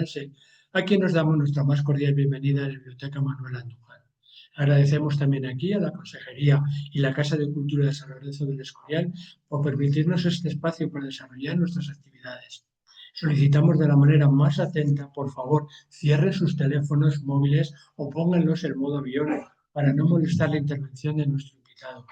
Orense, a quien nos damos nuestra más cordial bienvenida a la Biblioteca Manuel Andújar. Agradecemos también aquí a la Consejería y la Casa de Cultura de San Lorenzo del Escorial por permitirnos este espacio para desarrollar nuestras actividades. Solicitamos de la manera más atenta, por favor, cierren sus teléfonos móviles o pónganlos en modo avión para no molestar la intervención de nuestro invitado.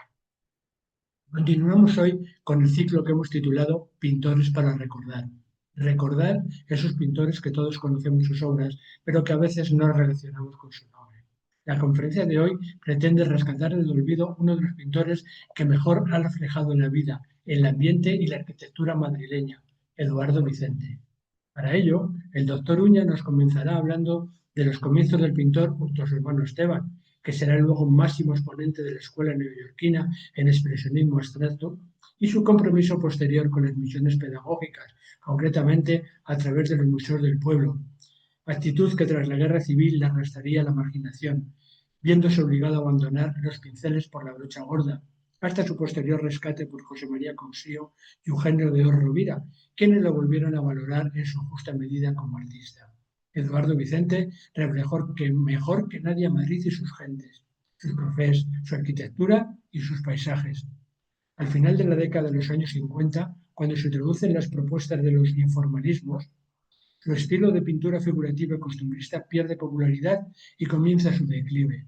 Continuamos hoy con el ciclo que hemos titulado Pintores para recordar. Recordar esos pintores que todos conocemos sus obras, pero que a veces no relacionamos con su nombre. La conferencia de hoy pretende rescatar del olvido uno de los pintores que mejor ha reflejado la vida, el ambiente y la arquitectura madrileña, Eduardo Vicente. Para ello, el doctor Uña nos comenzará hablando de los comienzos del pintor junto a su hermano Esteban, que será luego máximo exponente de la escuela neoyorquina en expresionismo abstracto, y su compromiso posterior con las misiones pedagógicas, concretamente a través de los museos del pueblo, actitud que tras la guerra civil le arrastraría a la marginación, viéndose obligado a abandonar los pinceles por la brocha gorda, hasta su posterior rescate por José María Cousío y Eugenio de Rovira, quienes lo volvieron a valorar en su justa medida como artista. Eduardo Vicente reflejó que mejor que nadie a Madrid y sus gentes, sus cafés, su arquitectura y sus paisajes. Al final de la década de los años 50, cuando se introducen las propuestas de los informalismos, su estilo de pintura figurativa y costumbrista pierde popularidad y comienza su declive.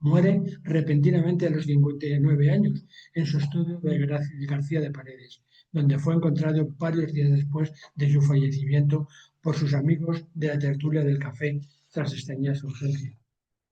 Muere repentinamente a los 59 años en su estudio de García de Paredes, donde fue encontrado varios días después de su fallecimiento por sus amigos de la tertulia del café tras extrañar su ausencia.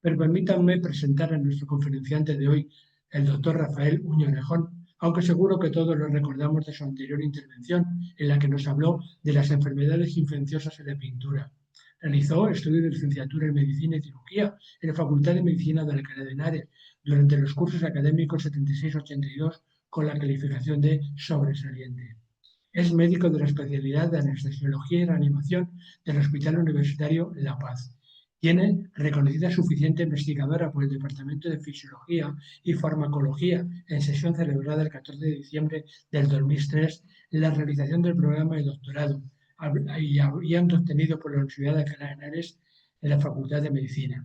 Pero permítanme presentar a nuestro conferenciante de hoy, el doctor Rafael Uña Orejón, aunque seguro que todos lo recordamos de su anterior intervención, en la que nos habló de las enfermedades infecciosas en la pintura. Realizó estudios de licenciatura en Medicina y Cirugía en la Facultad de Medicina de Alcalá de Henares durante los cursos académicos 76-82 con la calificación de sobresaliente. Es médico de la especialidad de anestesiología y reanimación del Hospital Universitario La Paz. Tiene reconocida suficiente investigadora por el Departamento de Fisiología y Farmacología en sesión celebrada el 14 de diciembre del 2003 en la realización del programa de doctorado y habían obtenido por la Universidad de Alcalá de Henares en la Facultad de Medicina.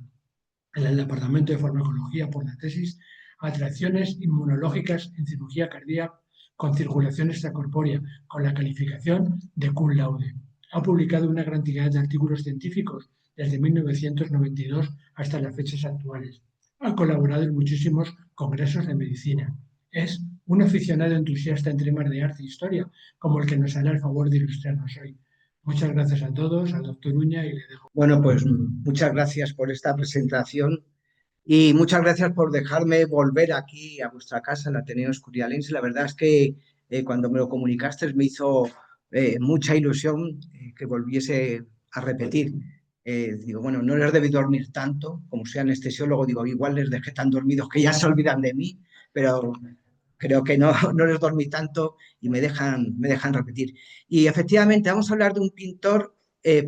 En el Departamento de Farmacología por la tesis Atracciones inmunológicas en cirugía cardíaca con circulación extracorpórea, con la calificación de cum laude. Ha publicado una gran cantidad de artículos científicos desde 1992 hasta las fechas actuales. Ha colaborado en muchísimos congresos de medicina. Es un aficionado entusiasta en temas de arte e historia, como el que nos hará el favor de ilustrarnos hoy. Muchas gracias a todos, al doctor Uña, y le dejo. Bueno, pues muchas gracias por esta presentación y muchas gracias por dejarme volver aquí a vuestra casa, el Ateneo Escurialense. La verdad es que cuando me lo comunicaste me hizo mucha ilusión que volviese a repetir. Digo, bueno, no les debí dormir tanto, como soy anestesiólogo, digo, igual les dejé tan dormidos que ya se olvidan de mí, pero creo que no, no les dormí tanto y me dejan repetir. Y efectivamente vamos a hablar de un pintor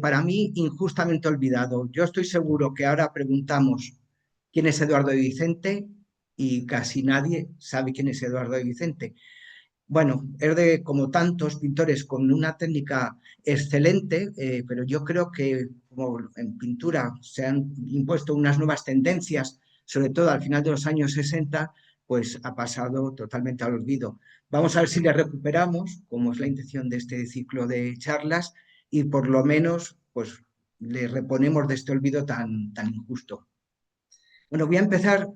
para mí injustamente olvidado. Yo estoy seguro que ahora preguntamos quién es Eduardo de Vicente y casi nadie sabe quién es Eduardo de Vicente. Bueno, es de como tantos pintores con una técnica excelente, pero yo creo que como en pintura se han impuesto unas nuevas tendencias, sobre todo al final de los años 60, pues ha pasado totalmente al olvido. Vamos a ver si le recuperamos, como es la intención de este ciclo de charlas, y por lo menos pues le reponemos de este olvido tan injusto. Bueno, voy a empezar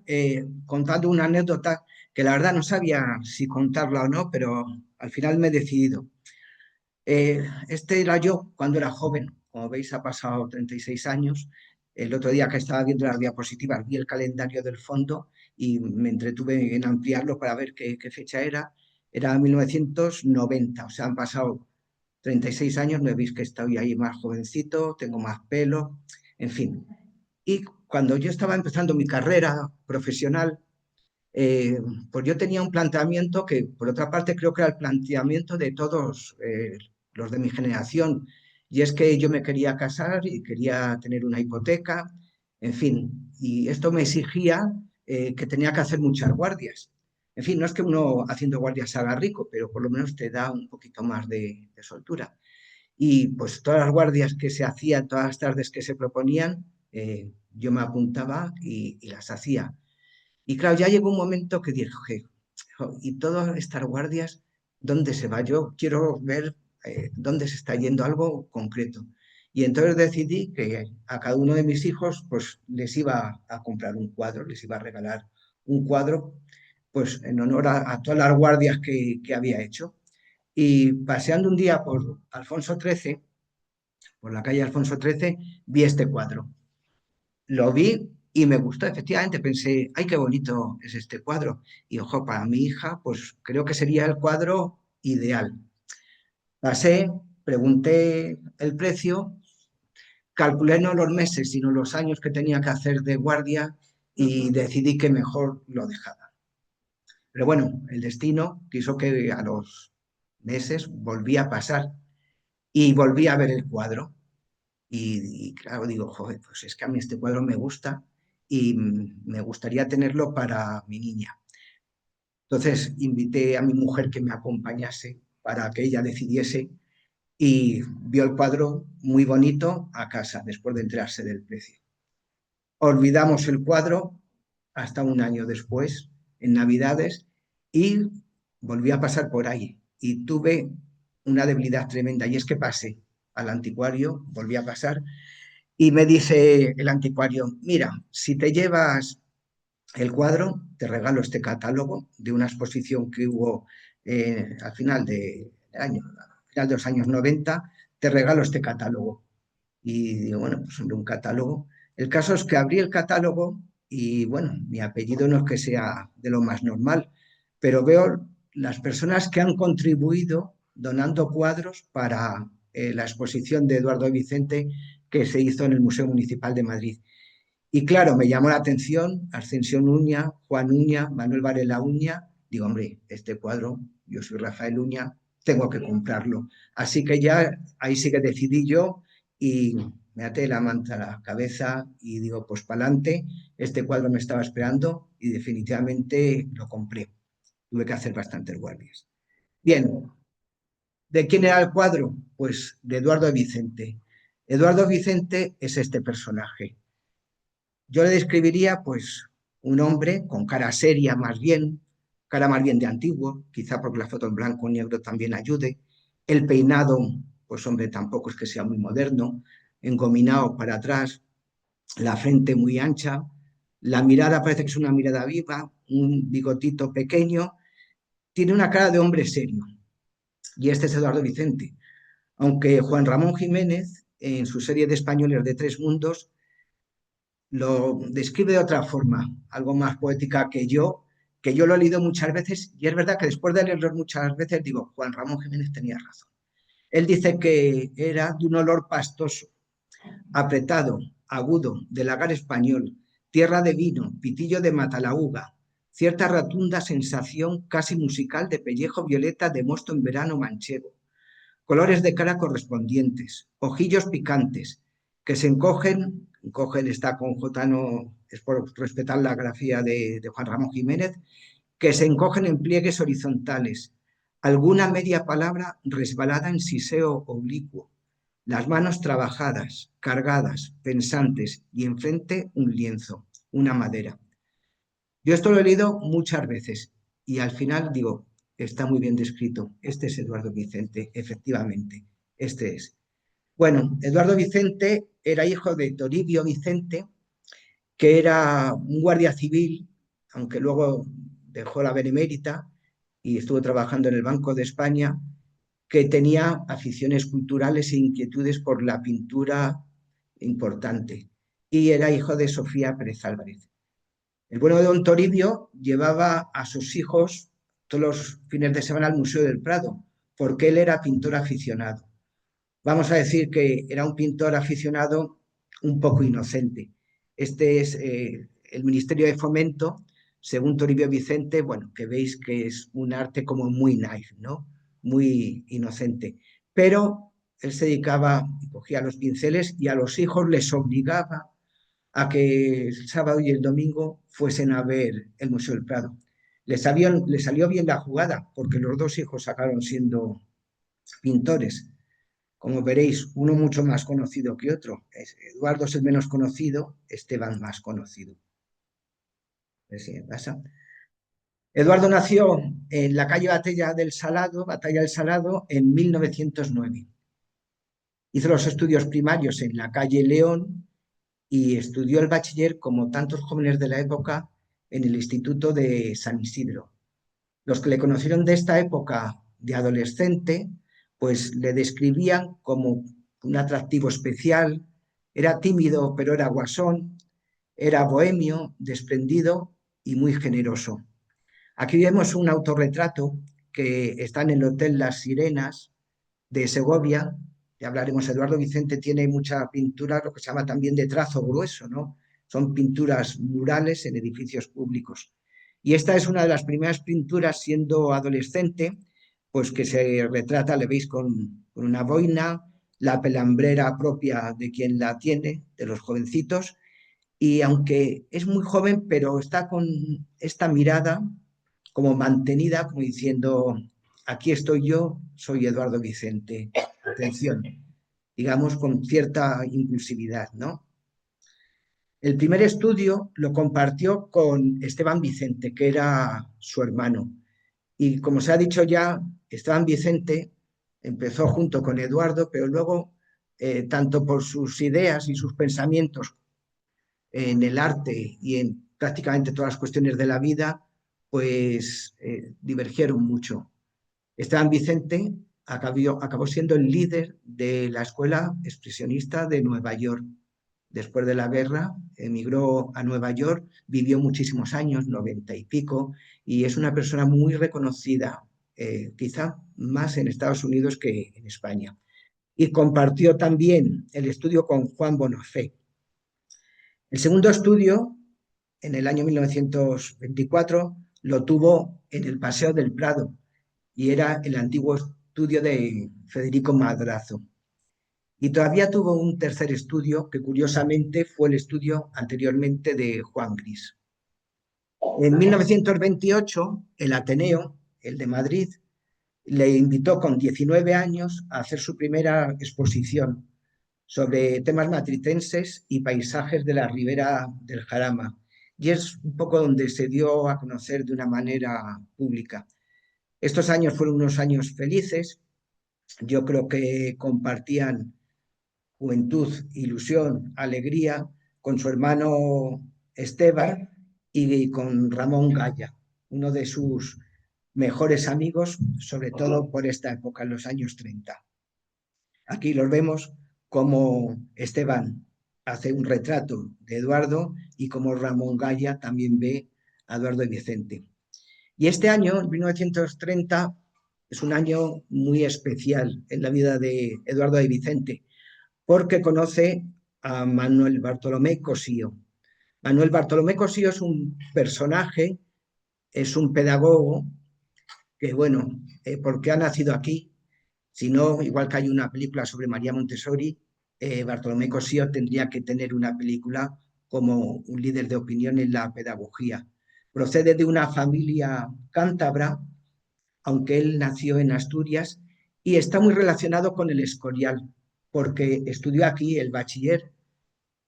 contando una anécdota que la verdad no sabía si contarla o no, pero al final me he decidido. Este era yo cuando era joven, como veis ha pasado 36 años. El otro día que estaba viendo las diapositivas vi el calendario del fondo y me entretuve en ampliarlo para ver qué fecha era. Era 1990, o sea, han pasado 36 años, no veis que estoy ahí más jovencito, tengo más pelo, en fin. Y cuando yo estaba empezando mi carrera profesional, pues yo tenía un planteamiento que, por otra parte, creo que era el planteamiento de todos los de mi generación, y es que yo me quería casar y quería tener una hipoteca, en fin, y esto me exigía que tenía que hacer muchas guardias. En fin, no es que uno haciendo guardias se haga rico, pero por lo menos te da un poquito más de soltura. y pues todas las guardias que se hacían, todas las tardes que se proponían, yo me apuntaba y las hacía. Y claro, ya llegó un momento que dije, "Jo, ¿y todas estas guardias dónde se va? Yo quiero ver dónde se está yendo algo concreto". Y entonces decidí que a cada uno de mis hijos pues les iba a comprar un cuadro, les iba a regalar un cuadro pues en honor a todas las guardias que había hecho. Y paseando un día por Alfonso XIII, por la calle Alfonso XIII, vi este cuadro. Lo vi y me gustó, efectivamente. Pensé, ay, qué bonito es este cuadro. Y ojo, para mi hija, pues creo que sería el cuadro ideal. Pasé, pregunté el precio, calculé no los meses, sino los años que tenía que hacer de guardia y decidí que mejor lo dejaba. Pero bueno, el destino quiso que a los meses volví a pasar y volví a ver el cuadro. Y claro, digo, joder, pues es que a mí este cuadro me gusta y me gustaría tenerlo para mi niña. Entonces invité a mi mujer que me acompañase para que ella decidiese y vio el cuadro muy bonito a casa después de enterarse del precio. Olvidamos el cuadro hasta un año después, en Navidades, y volví a pasar por ahí y tuve una debilidad tremenda y es que pasé al anticuario, volví a pasar y me dice el anticuario, mira, si te llevas el cuadro, te regalo este catálogo de una exposición que hubo al final al final de los años 90, te regalo este catálogo. Y digo, bueno, pues hombre, un catálogo. El caso es que abrí el catálogo y bueno, mi apellido no es que sea de lo más normal, pero veo las personas que han contribuido donando cuadros para la exposición de Eduardo Vicente que se hizo en el Museo Municipal de Madrid. Y claro, me llamó la atención Ascensión Uña, Juan Uña, Manuel Varela Uña. Digo, hombre, este cuadro, yo soy Rafael Uña, tengo que comprarlo. Así que ya ahí sí que decidí yo y me até la manta a la cabeza y digo, pues para adelante, este cuadro me estaba esperando y definitivamente lo compré. Tuve que hacer bastantes guardias. Bien, ¿de quién era el cuadro? Pues de Eduardo Vicente. Eduardo Vicente es este personaje. Yo le describiría, pues, un hombre con cara más bien de antiguo, quizá porque la foto en blanco y negro también ayude. El peinado, pues, hombre, tampoco es que sea muy moderno, engominado para atrás, la frente muy ancha, la mirada parece que es una mirada viva, un bigotito pequeño, tiene una cara de hombre serio. Y este es Eduardo Vicente. Aunque Juan Ramón Jiménez, en su serie de españoles de Tres Mundos, lo describe de otra forma, algo más poética que yo lo he leído muchas veces y es verdad que después de leerlo muchas veces digo, Juan Ramón Jiménez tenía razón. Él dice que era de un olor pastoso, apretado, agudo, de lagar español, tierra de vino, pitillo de matalaúga, cierta rotunda sensación casi musical de pellejo violeta de mosto en verano manchego, colores de cara correspondientes, ojillos picantes, que se encogen está con J, no es por respetar la grafía de Juan Ramón Jiménez, que se encogen en pliegues horizontales, alguna media palabra resbalada en siseo oblicuo, las manos trabajadas, cargadas, pensantes, y enfrente un lienzo, una madera. Yo esto lo he leído muchas veces y al final digo, está muy bien descrito. Este es Eduardo Vicente, efectivamente, este es. Bueno, Eduardo Vicente era hijo de Toribio Vicente, que era un guardia civil, aunque luego dejó la benemérita y estuvo trabajando en el Banco de España, que tenía aficiones culturales e inquietudes por la pintura importante. Y era hijo de Sofía Pérez Álvarez. El bueno de don Toribio llevaba a sus hijos todos los fines de semana al Museo del Prado, porque él era pintor aficionado. Vamos a decir que era un pintor aficionado un poco inocente. Este es el Ministerio de Fomento, según Toribio Vicente, bueno, que veis que es un arte como muy naif, ¿no? Muy inocente. Pero él se dedicaba, cogía los pinceles y a los hijos les obligaba a que el sábado y el domingo fuesen a ver el Museo del Prado. Le salió bien la jugada, porque los dos hijos acabaron siendo pintores. como veréis, uno mucho más conocido que otro. Eduardo es el menos conocido, Esteban más conocido. A ver si me pasa. Eduardo nació en la calle Batalla del Salado, en 1909. Hizo los estudios primarios en la calle León y estudió el bachiller, como tantos jóvenes de la época, en el Instituto de San Isidro. Los que le conocieron de esta época de adolescente, pues le describían como un atractivo especial, era tímido pero era guasón, era bohemio, desprendido y muy generoso. Aquí vemos un autorretrato que está en el Hotel Las Sirenas de Segovia. Ya hablaremos, Eduardo Vicente tiene mucha pintura, lo que se llama también de trazo grueso, ¿no? Son pinturas murales en edificios públicos. Y esta es una de las primeras pinturas siendo adolescente, pues que se retrata, le veis con una boina, la pelambrera propia de quien la tiene, de los jovencitos, y aunque es muy joven, pero está con esta mirada como mantenida, como diciendo, aquí estoy yo, soy Eduardo Vicente, atención, digamos con cierta impulsividad, ¿no? El primer estudio lo compartió con Esteban Vicente, que era su hermano. Y como se ha dicho ya, Esteban Vicente empezó junto con Eduardo, pero luego, tanto por sus ideas y sus pensamientos en el arte y en prácticamente todas las cuestiones de la vida, pues divergieron mucho. Esteban Vicente acabó siendo el líder de la escuela expresionista de Nueva York. Después de la guerra, emigró a Nueva York, vivió muchísimos años, 90 y pico, y es una persona muy reconocida, quizá más en Estados Unidos que en España. Y compartió también el estudio con Juan Bonafé. El segundo estudio, en el año 1924, lo tuvo en el Paseo del Prado y era el antiguo estudio de Federico Madrazo. Y todavía tuvo un tercer estudio que curiosamente fue el estudio anteriormente de Juan Gris. En 1928, el Ateneo, el de Madrid, le invitó con 19 años a hacer su primera exposición sobre temas matritenses y paisajes de la ribera del Jarama. Y es un poco donde se dio a conocer de una manera pública. Estos años fueron unos años felices. Yo creo que compartían juventud, ilusión, alegría con su hermano Esteban y con Ramón Gaya, uno de sus mejores amigos, sobre todo por esta época, en los años 30. Aquí los vemos como Esteban hace un retrato de Eduardo y como Ramón Gaya también ve a Eduardo y Vicente. Y este año, 1930, es un año muy especial en la vida de Eduardo y Vicente, porque conoce a Manuel Bartolomé Cosío. Manuel Bartolomé Cosío es un personaje, es un pedagogo que, bueno, porque ha nacido aquí, si no, igual que hay una película sobre María Montessori, Bartolomé Cosío tendría que tener una película como un líder de opinión en la pedagogía. Procede de una familia cántabra, aunque él nació en Asturias, y está muy relacionado con el Escorial, porque estudió aquí el bachiller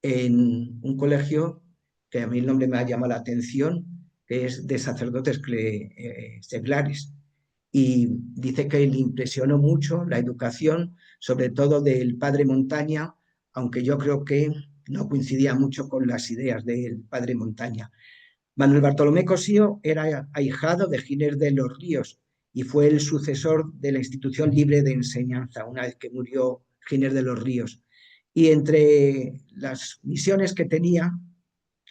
en un colegio que a mí el nombre me ha llamado la atención, que es de sacerdotes seglares. Y dice que le impresionó mucho la educación, sobre todo del padre Montaña, aunque yo creo que no coincidía mucho con las ideas del padre Montaña. Manuel Bartolomé Cosío era ahijado de Giner de los Ríos y fue el sucesor de la Institución Libre de Enseñanza, una vez que murió Giner de los Ríos. Y entre las misiones que tenía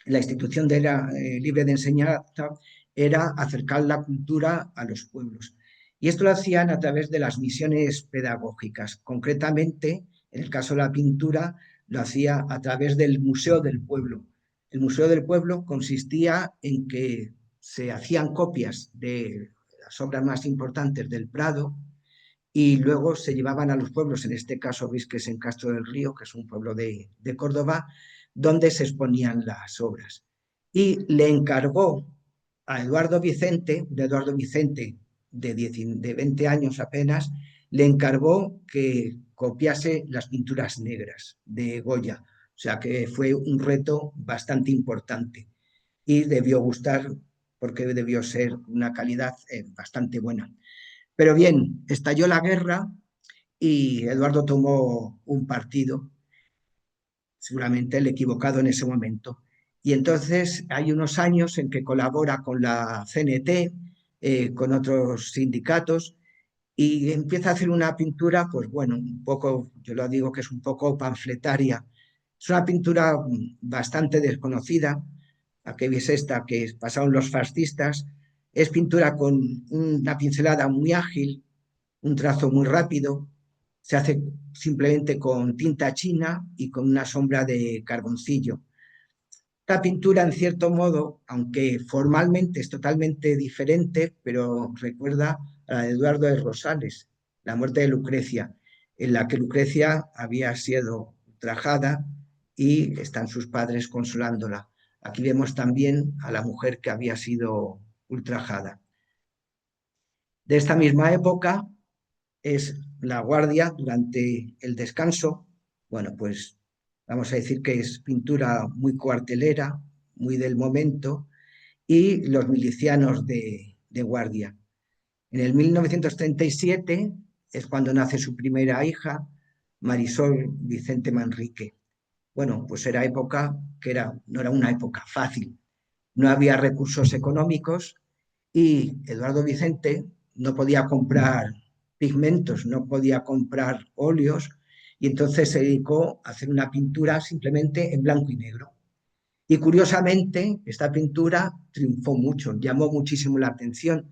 la Institución Libre de Enseñanza era acercar la cultura a los pueblos. Y esto lo hacían a través de las misiones pedagógicas. Concretamente, en el caso de la pintura, lo hacía a través del Museo del Pueblo. El Museo del Pueblo consistía en que se hacían copias de las obras más importantes del Prado y luego se llevaban a los pueblos, en este caso veis que es en Castro del Río, que es un pueblo de Córdoba, donde se exponían las obras. Y le encargó a Eduardo Vicente, de 20 años apenas, le encargó que copiase las pinturas negras de Goya. O sea que fue un reto bastante importante y debió gustar porque debió ser una calidad bastante buena. Pero bien, estalló la guerra y Eduardo tomó un partido, seguramente el equivocado en ese momento. Y entonces hay unos años en que colabora con la CNT, con otros sindicatos, y empieza a hacer una pintura, pues bueno, un poco, yo lo digo que es un poco panfletaria. Es una pintura bastante desconocida, a que es esta que pasaron los fascistas. Es pintura con una pincelada muy ágil, un trazo muy rápido, se hace simplemente con tinta china y con una sombra de carboncillo. Esta pintura, en cierto modo, aunque formalmente es totalmente diferente, pero recuerda a la de Eduardo de Rosales, la muerte de Lucrecia, en la que Lucrecia había sido ultrajada y están sus padres consolándola. Aquí vemos también a la mujer que había sido ultrajada. De esta misma época es La Guardia durante el descanso. Bueno, pues vamos a decir que es pintura muy cuartelera, muy del momento, y Los milicianos de guardia. En el 1937 es cuando nace su primera hija, Marisol Vicente Manrique. Bueno, pues era época que no era una época fácil. No había recursos económicos y Eduardo Vicente no podía comprar pigmentos, no podía comprar óleos y entonces se dedicó a hacer una pintura simplemente en blanco y negro. Y curiosamente, esta pintura triunfó mucho, llamó muchísimo la atención.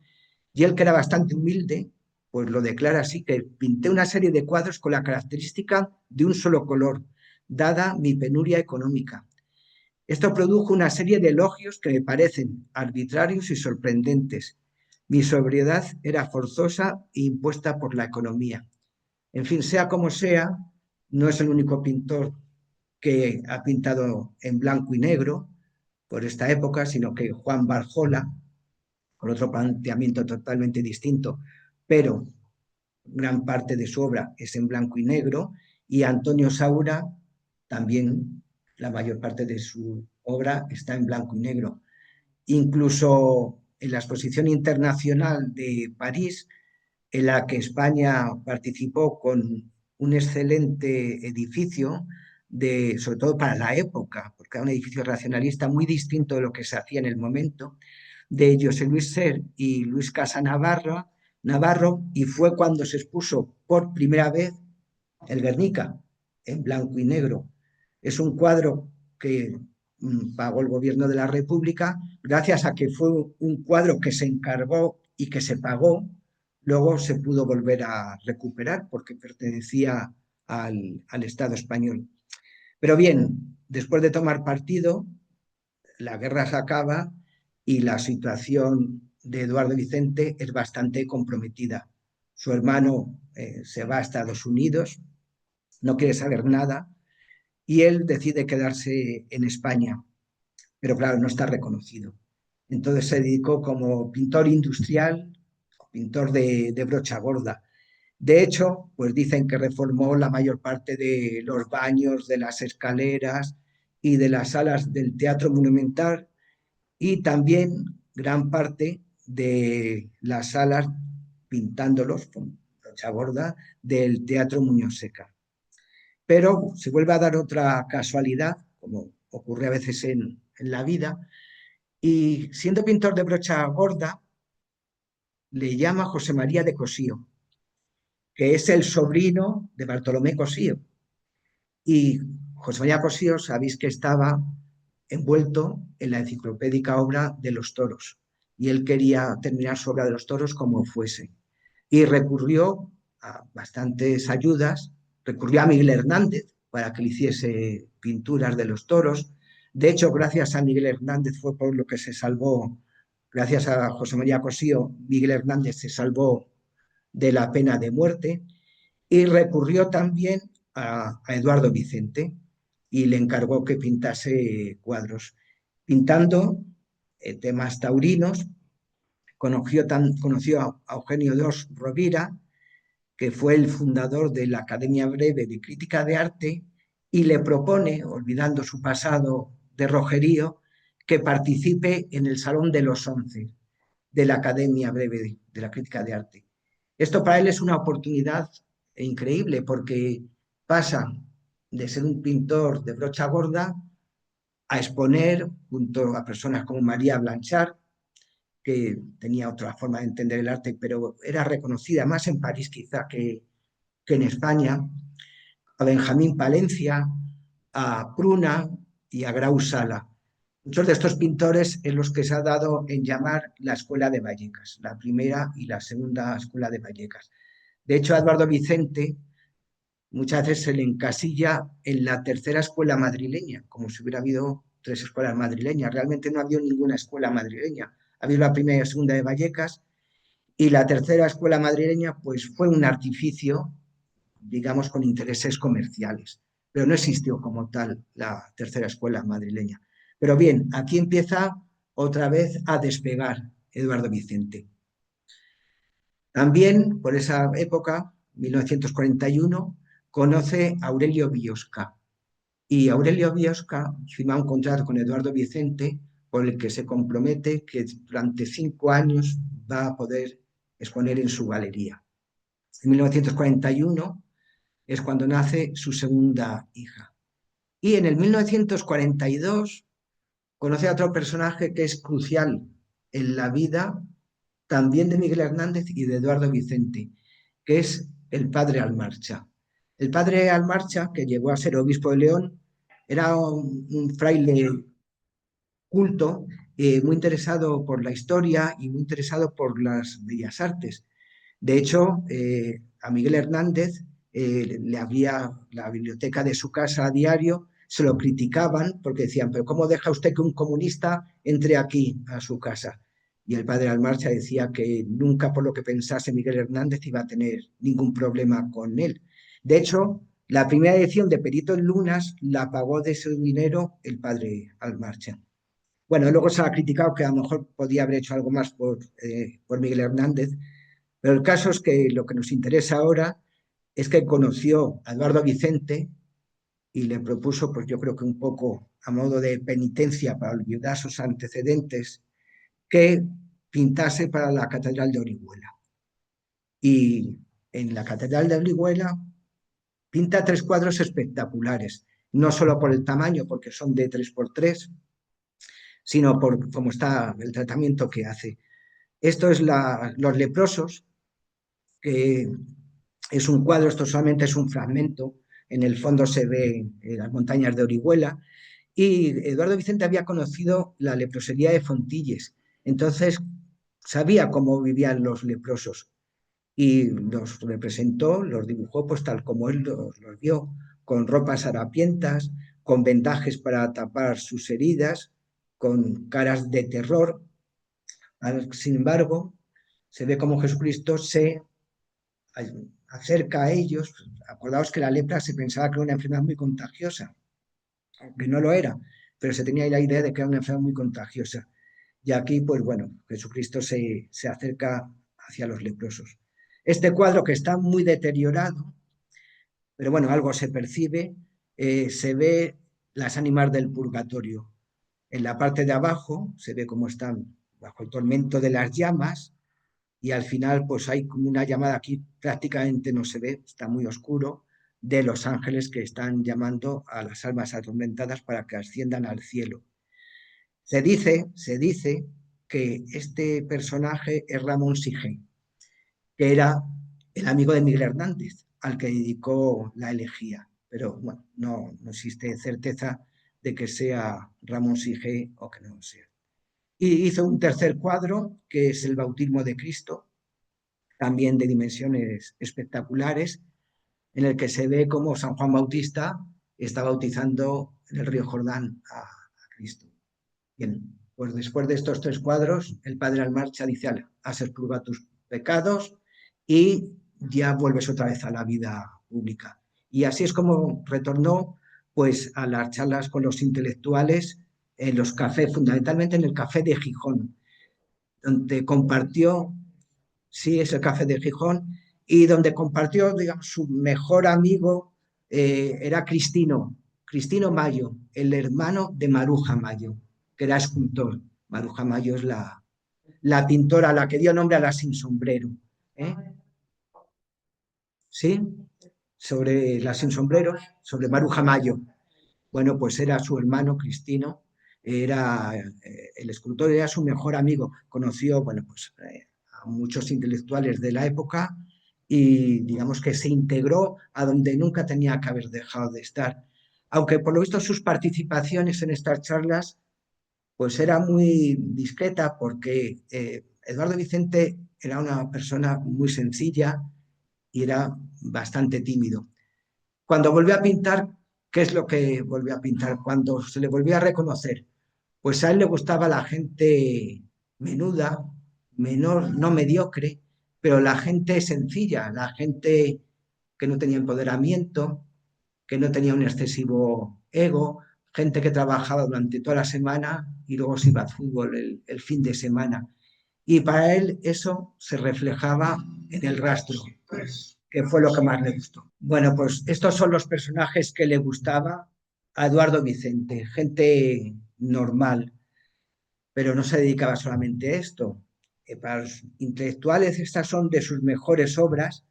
Y él, que era bastante humilde, pues lo declara así, que pinté una serie de cuadros con la característica de un solo color, dada mi penuria económica. Esto produjo una serie de elogios que me parecen arbitrarios y sorprendentes. Mi sobriedad era forzosa e impuesta por la economía. En fin, sea como sea, no es el único pintor que ha pintado en blanco y negro por esta época, sino que Juan Barjola, con otro planteamiento totalmente distinto, pero gran parte de su obra es en blanco y negro, y Antonio Saura también, la mayor parte de su obra está en blanco y negro. Incluso en la Exposición Internacional de París, en la que España participó con un excelente edificio, sobre todo para la época, porque era un edificio racionalista muy distinto de lo que se hacía en el momento, de José Luis Ser y Luis Casa Navarro, y fue cuando se expuso por primera vez el Guernica, en blanco y negro. Es un cuadro que pagó el gobierno de la República, gracias a que fue un cuadro que se encargó y que se pagó, luego se pudo volver a recuperar porque pertenecía al Estado español. Pero bien, después de tomar partido, la guerra se acaba y la situación de Eduardo Vicente es bastante comprometida. Su hermano se va a Estados Unidos, no quiere saber nada y él decide quedarse en España, pero claro, no está reconocido. Entonces se dedicó como pintor industrial, pintor de brocha gorda. De hecho, pues dicen que reformó la mayor parte de los baños, de las escaleras y de las salas del Teatro Monumental y también gran parte de las salas pintándolos con brocha gorda del Teatro Muñoz Seca. Pero se vuelve a dar otra casualidad, como ocurre a veces en la vida, y siendo pintor de brocha gorda, le llama José María de Cosío, que es el sobrino de Bartolomé Cosío. Y José María Cosío, sabéis que estaba envuelto en la enciclopédica obra de los toros, y él quería terminar su obra de los toros como fuese. Y recurrió a bastantes ayudas, recurrió a Miguel Hernández para que le hiciese pinturas de los toros. De hecho, gracias a Miguel Hernández fue por lo que se salvó, gracias a José María Cosío, Miguel Hernández se salvó de la pena de muerte y recurrió también a Eduardo Vicente y le encargó que pintase cuadros. Pintando temas taurinos, conoció a Eugenio d'Ors Rovira, que fue el fundador de la Academia Breve de Crítica de Arte, y le propone, olvidando su pasado de rojerío, que participe en el Salón de los 11 de la Academia Breve de la Crítica de Arte. Esto para él es una oportunidad increíble porque pasa de ser un pintor de brocha gorda a exponer junto a personas como María Blanchard, que tenía otra forma de entender el arte, pero era reconocida más en París quizá que en España, a Benjamín Palencia, a Pruna y a Grau Sala. Muchos de estos pintores en los que se ha dado en llamar la Escuela de Vallecas, la primera y la segunda Escuela de Vallecas. De hecho, a Eduardo Vicente muchas veces se le encasilla en la tercera escuela madrileña, como si hubiera habido tres escuelas madrileñas. Realmente no ha habido ninguna escuela madrileña. Ha habido la primera y la segunda de Vallecas, y la tercera escuela madrileña pues fue un artificio, digamos, con intereses comerciales, pero no existió como tal la tercera escuela madrileña. Pero bien, aquí empieza otra vez a despegar Eduardo Vicente. También por esa época, 1941, conoce a Aurelio Biosca. Y Aurelio Biosca firma un contrato con Eduardo Vicente por el que se compromete que durante 5 años va a poder exponer en su galería. En 1941 es cuando nace su segunda hija. Y en el 1942 conoce a otro personaje que es crucial en la vida también de Miguel Hernández y de Eduardo Vicente, que es el padre Almarcha. El padre Almarcha, que llegó a ser obispo de León, era un fraile culto, muy interesado por la historia y muy interesado por las bellas artes. De hecho, a Miguel Hernández le abría la biblioteca de su casa a diario, se lo criticaban porque decían, pero ¿cómo deja usted que un comunista entre aquí a su casa? Y el padre Almarcha decía que nunca, por lo que pensase Miguel Hernández, iba a tener ningún problema con él. De hecho, la primera edición de Perito en Lunas la pagó de su dinero el padre Almarcha. Bueno, luego se ha criticado que a lo mejor podía haber hecho algo más por Miguel Hernández, pero el caso es que lo que nos interesa ahora es que conoció a Eduardo Vicente y le propuso, pues yo creo que un poco a modo de penitencia para olvidar sus antecedentes, que pintase para la Catedral de Orihuela. Y en la Catedral de Orihuela pinta 3 cuadros espectaculares, no solo por el tamaño, porque son de 3x3, sino por cómo está el tratamiento que hace. Esto es Los leprosos, que es un cuadro, esto solamente es un fragmento, en el fondo se ve las montañas de Orihuela, y Eduardo Vicente había conocido la leprosería de Fontilles, entonces sabía cómo vivían los leprosos y los representó, los dibujó pues tal como él los vio, con ropas harapientas, con vendajes para tapar sus heridas, con caras de terror. Sin embargo, se ve como Jesucristo se acerca a ellos. Acordaos que la lepra se pensaba que era una enfermedad muy contagiosa, aunque no lo era, pero se tenía la idea de que era una enfermedad muy contagiosa. Y aquí, pues bueno, Jesucristo se acerca hacia los leprosos. Este cuadro, que está muy deteriorado, pero bueno, algo se percibe, se ve las ánimas del purgatorio. En la parte de abajo se ve cómo están bajo el tormento de las llamas, y al final pues hay como una llamada, aquí prácticamente no se ve, está muy oscuro, de los ángeles que están llamando a las almas atormentadas para que asciendan al cielo. Se dice que este personaje es Ramón Sige, que era el amigo de Miguel Hernández, al que dedicó la elegía, pero bueno, no existe certeza de que sea Ramón Sige o que no lo sea. Y hizo un tercer cuadro, que es el Bautismo de Cristo, también de dimensiones espectaculares, en el que se ve cómo San Juan Bautista está bautizando en el río Jordán a Cristo. Bien, pues después de estos 3 cuadros, el padre Almarcha dice, has expurgado tus pecados y ya vuelves otra vez a la vida pública. Y así es como retornó pues a las charlas con los intelectuales en los cafés, fundamentalmente en el café de Gijón, donde compartió, sí, es el café de Gijón, y donde compartió, digamos, su mejor amigo era Cristino Mayo, el hermano de Maruja Mayo, que era escultor. Maruja Mayo es la pintora, la que dio nombre a la Sin Sombrero. ¿Eh? ¿Sí? Sobre la Sin Sombrero, sobre Maruja Mayo. Bueno, pues era su hermano Cristino, era el escultor, era su mejor amigo. Conoció, bueno, pues a muchos intelectuales de la época y digamos que se integró a donde nunca tenía que haber dejado de estar. Aunque por lo visto sus participaciones en estas charlas pues era muy discreta porque Eduardo Vicente era una persona muy sencilla y era bastante tímido. Cuando volvió a pintar, ¿qué es lo que volvió a pintar? Cuando se le volvió a reconocer, pues a él le gustaba la gente menuda, menor, no mediocre, pero la gente sencilla, la gente que no tenía empoderamiento, que no tenía un excesivo ego, gente que trabajaba durante toda la semana y luego se iba al fútbol el fin de semana. Y para él eso se reflejaba en el rastro, que fue lo que más le gustó. Bueno, pues estos son los personajes que le gustaba a Eduardo Vicente, gente normal, pero no se dedicaba solamente a esto. Para los intelectuales estas son de sus mejores obras,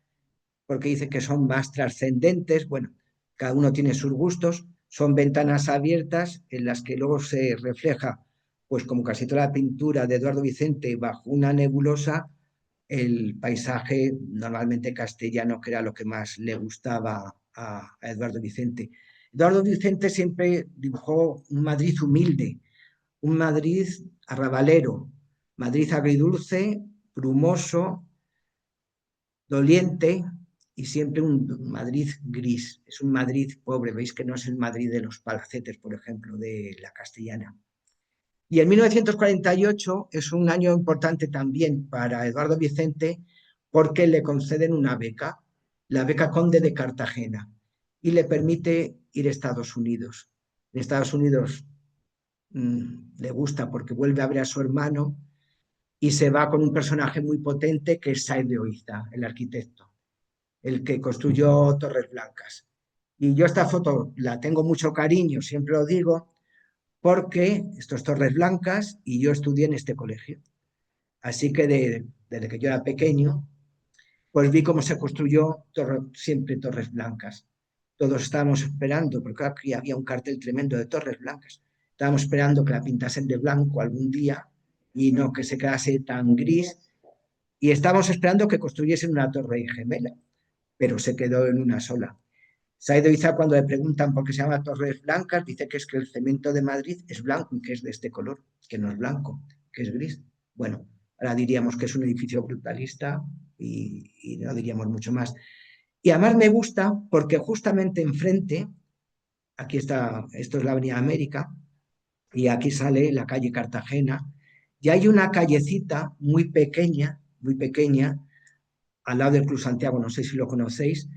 porque dice que son más trascendentes. Bueno, cada uno tiene sus gustos, son ventanas abiertas en las que luego se refleja, pues como casi toda la pintura de Eduardo Vicente, bajo una nebulosa, el paisaje normalmente castellano, que era lo que más le gustaba a Eduardo Vicente. Eduardo Vicente siempre dibujó un Madrid humilde, un Madrid arrabalero, Madrid agridulce, brumoso, doliente y siempre un Madrid gris. Es un Madrid pobre, veis que no es el Madrid de los palacetes, por ejemplo, de la Castellana. Y en 1948 es un año importante también para Eduardo Vicente porque le conceden una beca, la beca Conde de Cartagena, y le permite ir a Estados Unidos. En Estados Unidos le gusta porque vuelve a ver a su hermano y se va con un personaje muy potente que es Saiz de Oiza, el arquitecto, el que construyó Torres Blancas. Y yo esta foto la tengo mucho cariño, siempre lo digo, porque esto es Torres Blancas y yo estudié en este colegio. Así que desde que yo era pequeño, pues vi cómo se construyó siempre Torres Blancas. Todos estábamos esperando, porque aquí había un cartel tremendo de Torres Blancas. Estábamos esperando que la pintasen de blanco algún día y no que se quedase tan gris. Y estábamos esperando que construyesen una torre gemela, pero se quedó en una sola. Saiz de Oiza, cuando le preguntan por qué se llama Torres Blancas, dice que es que el cemento de Madrid es blanco y que es de este color, que no es blanco, que es gris. Bueno, ahora diríamos que es un edificio brutalista y no diríamos mucho más. Y además me gusta porque justamente enfrente, aquí está, esto es la Avenida América, y aquí sale la calle Cartagena, y hay una callecita muy pequeña, al lado del Club Santiago, no sé si lo conocéis,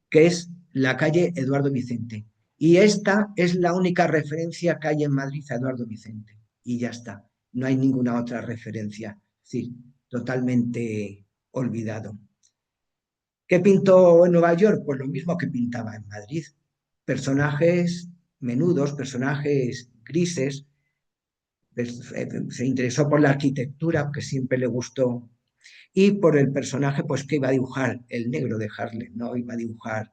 que es la calle Eduardo Vicente. Y esta es la única referencia que hay en Madrid a Eduardo Vicente. Y ya está. No hay ninguna otra referencia. Sí, totalmente olvidado. ¿Qué pintó en Nueva York? Pues lo mismo que pintaba en Madrid. Personajes menudos, personajes grises. Se interesó por la arquitectura, que siempre le gustó, y por el personaje pues que iba a dibujar, el negro de Harlem, no iba a dibujar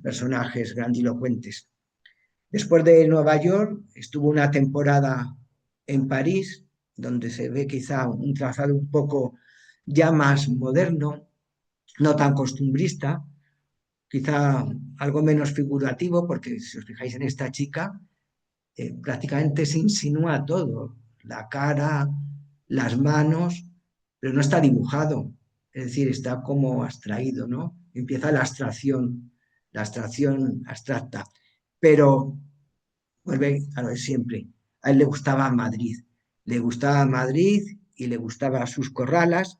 personajes grandilocuentes. Después de Nueva York estuvo una temporada en París, donde se ve quizá un trazado un poco ya más moderno, no tan costumbrista, quizá algo menos figurativo, porque si os fijáis en esta chica, prácticamente se insinúa todo, la cara, las manos, pero no está dibujado, es decir, está como abstraído, ¿no? Empieza la abstracción abstracta, pero vuelve a lo de siempre. A él le gustaba Madrid y le gustaba sus corralas,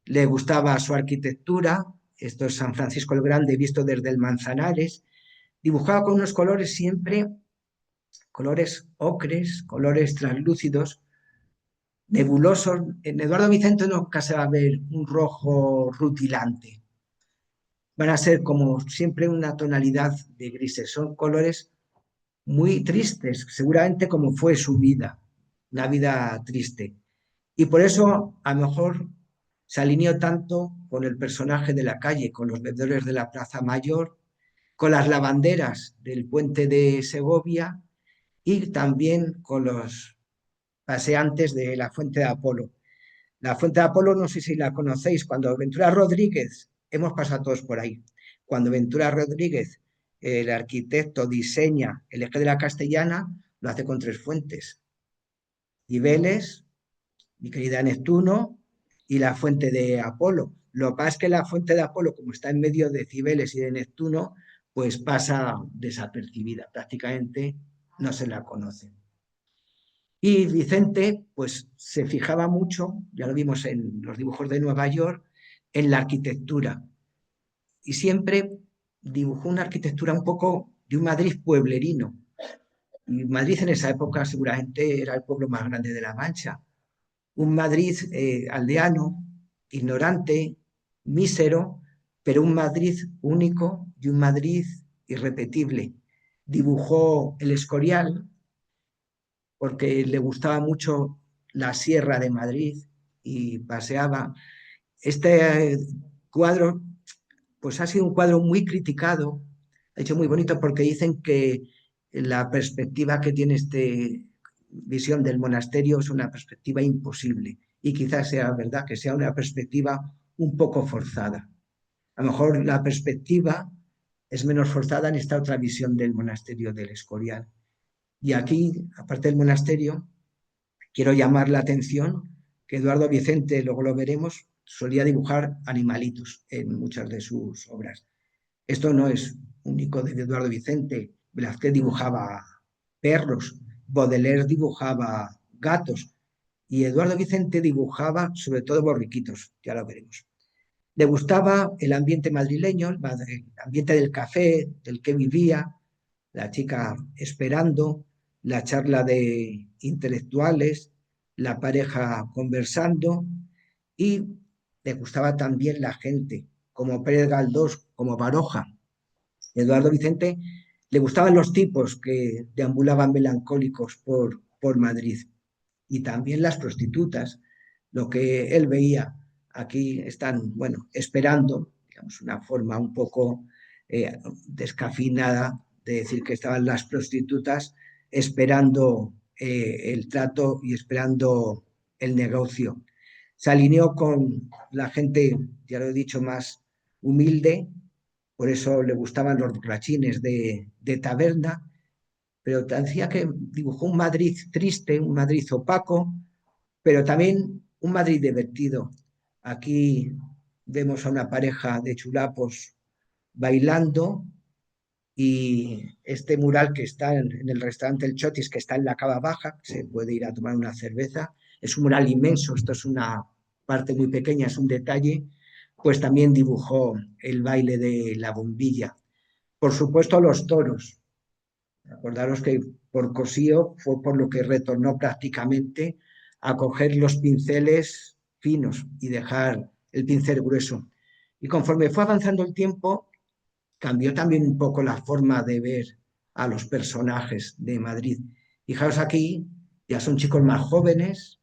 le gustaba su arquitectura, esto es San Francisco el Grande visto desde el Manzanares, dibujaba con unos colores siempre, colores ocres, colores translúcidos, nebulosos. En Eduardo Vicente nunca se va a ver un rojo rutilante. Van a ser como siempre una tonalidad de grises. Son colores muy tristes, seguramente como fue su vida, una vida triste. Y por eso a lo mejor se alineó tanto con el personaje de la calle, con los vendedores de la Plaza Mayor, con las lavanderas del puente de Segovia y también con los paseantes de la Fuente de Apolo. La Fuente de Apolo, no sé si la conocéis, cuando Ventura Rodríguez, hemos pasado todos por ahí, cuando Ventura Rodríguez, el arquitecto, diseña el eje de la Castellana, lo hace con tres fuentes: Cibeles, mi querida Neptuno, y la Fuente de Apolo. Lo que pasa es que la Fuente de Apolo, como está en medio de Cibeles y de Neptuno, pues pasa desapercibida, prácticamente no se la conoce. Y Vicente, pues se fijaba mucho, ya lo vimos en los dibujos de Nueva York, en la arquitectura. Y siempre dibujó una arquitectura un poco de un Madrid pueblerino. Y Madrid en esa época seguramente era el pueblo más grande de La Mancha. Un Madrid aldeano, ignorante, mísero, pero un Madrid único y un Madrid irrepetible. Dibujó el Escorial, porque le gustaba mucho la Sierra de Madrid y paseaba. Este cuadro, pues ha sido un cuadro muy criticado, ha hecho muy bonito porque dicen que la perspectiva que tiene este visión del monasterio es una perspectiva imposible y quizás sea verdad que sea una perspectiva un poco forzada. A lo mejor la perspectiva es menos forzada en esta otra visión del monasterio del Escorial. Y aquí, aparte del monasterio, quiero llamar la atención que Eduardo Vicente, luego lo veremos, solía dibujar animalitos en muchas de sus obras. Esto no es único de Eduardo Vicente. Velázquez dibujaba perros, Baudelaire dibujaba gatos y Eduardo Vicente dibujaba sobre todo borriquitos, ya lo veremos. Le gustaba el ambiente madrileño, el ambiente del café, del que vivía, la chica esperando, la charla de intelectuales, la pareja conversando y le gustaba también la gente, como Pérez Galdós, como Baroja. Eduardo Vicente le gustaban los tipos que deambulaban melancólicos por Madrid y también las prostitutas, lo que él veía. Aquí están, bueno, esperando, digamos, una forma un poco descafinada de decir que estaban las prostitutas esperando el trato y esperando el negocio. Se alineó con la gente, ya lo he dicho, más humilde, por eso le gustaban los borrachines de taberna, pero decía que dibujó un Madrid triste, un Madrid opaco, pero también un Madrid divertido. Aquí vemos a una pareja de chulapos bailando y este mural que está en el restaurante El Chotis, que está en la cava baja, se puede ir a tomar una cerveza, es un mural inmenso, esto es una parte muy pequeña, es un detalle, pues también dibujó el baile de la bombilla. Por supuesto, los toros. Acordaros que por Cosío fue por lo que retornó prácticamente a coger los pinceles finos y dejar el pincel grueso. Y conforme fue avanzando el tiempo, cambió también un poco la forma de ver a los personajes de Madrid. Fijaos aquí, ya son chicos más jóvenes,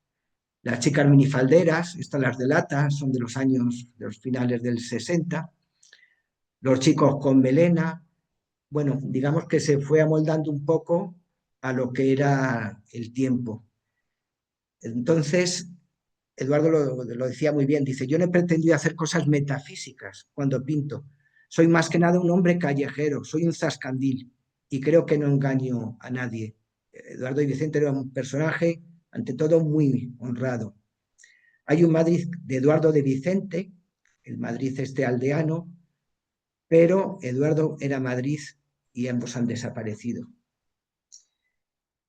las chicas minifalderas, estas las de lata, son de los años, de los finales del 60, los chicos con melena, bueno, digamos que se fue amoldando un poco a lo que era el tiempo. Entonces, Eduardo lo decía muy bien, dice, yo no he pretendido hacer cosas metafísicas cuando pinto. Soy más que nada un hombre callejero, soy un zascandil y creo que no engaño a nadie. Eduardo y Vicente era un personaje, ante todo, muy honrado. Hay un Madrid de Eduardo de Vicente, el Madrid este aldeano, pero Eduardo era Madrid y ambos han desaparecido.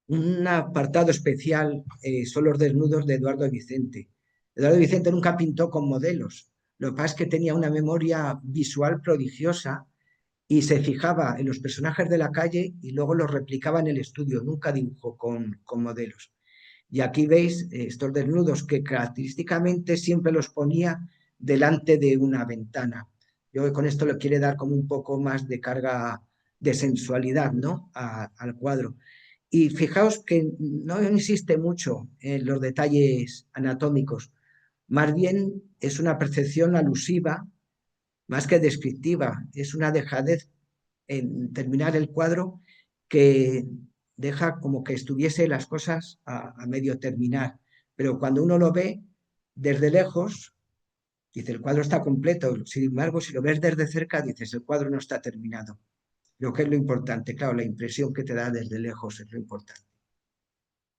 Un apartado especial son los desnudos de Eduardo Vicente. Eduardo Vicente nunca pintó con modelos. Lo que pasa es que tenía una memoria visual prodigiosa y se fijaba en los personajes de la calle y luego los replicaba en el estudio. Nunca dibujó con modelos. Y aquí veis estos desnudos que característicamente siempre los ponía delante de una ventana. Yo con esto le quiere dar como un poco más de carga de sensualidad, ¿no? Al cuadro. Y fijaos que no insiste mucho en los detalles anatómicos, más bien es una percepción alusiva, más que descriptiva, es una dejadez en terminar el cuadro que deja como que estuviese las cosas a medio terminar. Pero cuando uno lo ve desde lejos, dice, el cuadro está completo. Sin embargo, si lo ves desde cerca, dices, el cuadro no está terminado. Lo que es lo importante, claro, la impresión que te da desde lejos es lo importante.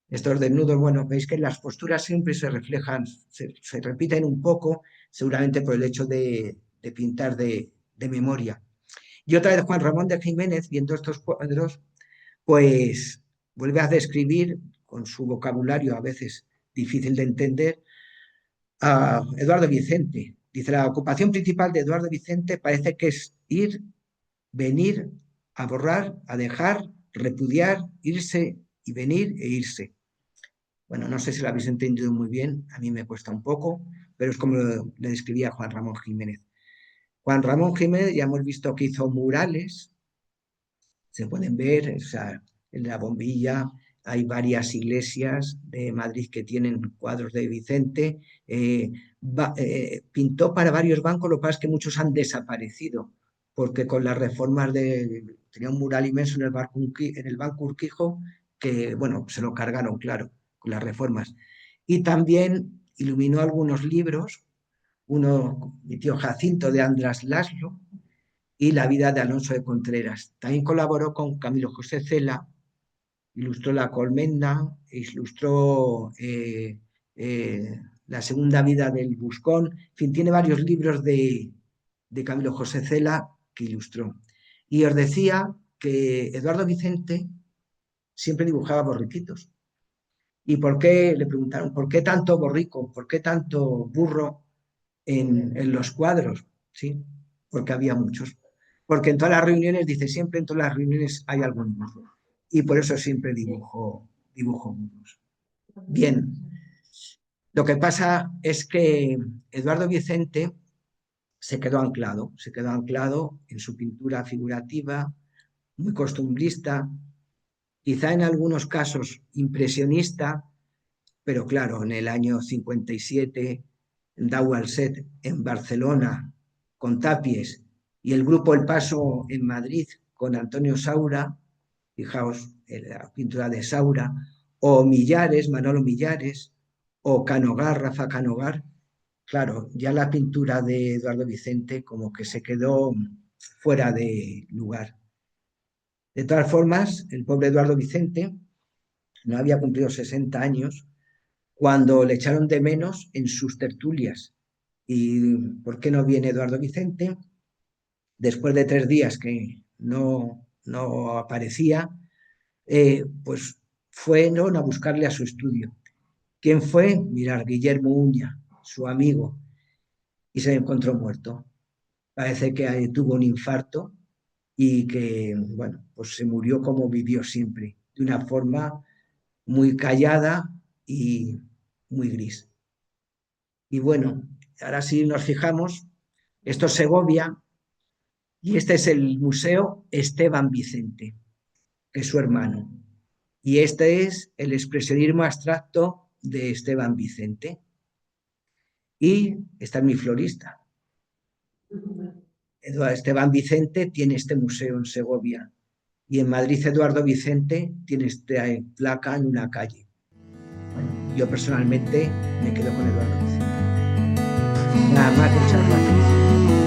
Estos desnudos, bueno, veis que las posturas siempre se reflejan, se repiten un poco, seguramente por el hecho de pintar de memoria. Y otra vez Juan Ramón de Jiménez, viendo estos cuadros, pues vuelve a describir, con su vocabulario a veces difícil de entender, a Eduardo Vicente. Dice, la ocupación principal de Eduardo Vicente parece que es ir, venir, a borrar, a dejar, repudiar, irse y venir e irse. Bueno, no sé si lo habéis entendido muy bien, a mí me cuesta un poco, pero es como le describía Juan Ramón Jiménez. Juan Ramón Jiménez ya hemos visto que hizo murales, se pueden ver, o sea, en la Bombilla hay varias iglesias de Madrid que tienen cuadros de Vicente, pintó para varios bancos, lo que pasa es que muchos han desaparecido, porque con las reformas tenía un mural inmenso en el Banco Urquijo, que, bueno, se lo cargaron, claro, con las reformas. Y también iluminó algunos libros, uno, mi tío Jacinto de András Laszlo, y La vida de Alonso de Contreras. También colaboró con Camilo José Cela, ilustró La Colmena, ilustró La segunda vida del Buscón, en fin, tiene varios libros de Camilo José Cela que ilustró. Y os decía que Eduardo Vicente siempre dibujaba borriquitos. ¿Y por qué? Le preguntaron, ¿por qué tanto borrico? ¿Por qué tanto burro en los cuadros? ¿Sí? Porque había muchos. Porque en todas las reuniones, dice, siempre en todas las reuniones hay algún burro. Y por eso siempre dibujo burros. Bien, lo que pasa es que Eduardo Vicente se quedó anclado en su pintura figurativa, muy costumbrista, quizá en algunos casos impresionista, pero claro, en el año 57, Daualset en Barcelona, con Tapies, y el grupo El Paso en Madrid, con Antonio Saura, fijaos, la pintura de Saura, o Millares, Manolo Millares, o Canogar, Rafa Canogar, claro, ya la pintura de Eduardo Vicente como que se quedó fuera de lugar. De todas formas, el pobre Eduardo Vicente no había cumplido 60 años cuando le echaron de menos en sus tertulias. ¿Y por qué no viene Eduardo Vicente? Después de 3 días que no aparecía, pues fueron a buscarle a su estudio. ¿Quién fue? Mirar, Guillermo Uña, su amigo, y se encontró muerto. Parece que tuvo un infarto y que, bueno, pues se murió como vivió siempre, de una forma muy callada y muy gris. Y bueno, ahora sí nos fijamos, esto es Segovia y este es el Museo Esteban Vicente, que es su hermano. Y este es el expresionismo abstracto de Esteban Vicente. Y esta es mi florista. Esteban Vicente tiene este museo en Segovia. Y en Madrid Eduardo Vicente tiene esta placa en una calle. Bueno, yo personalmente me quedo con Eduardo Vicente. Nada más, muchas gracias.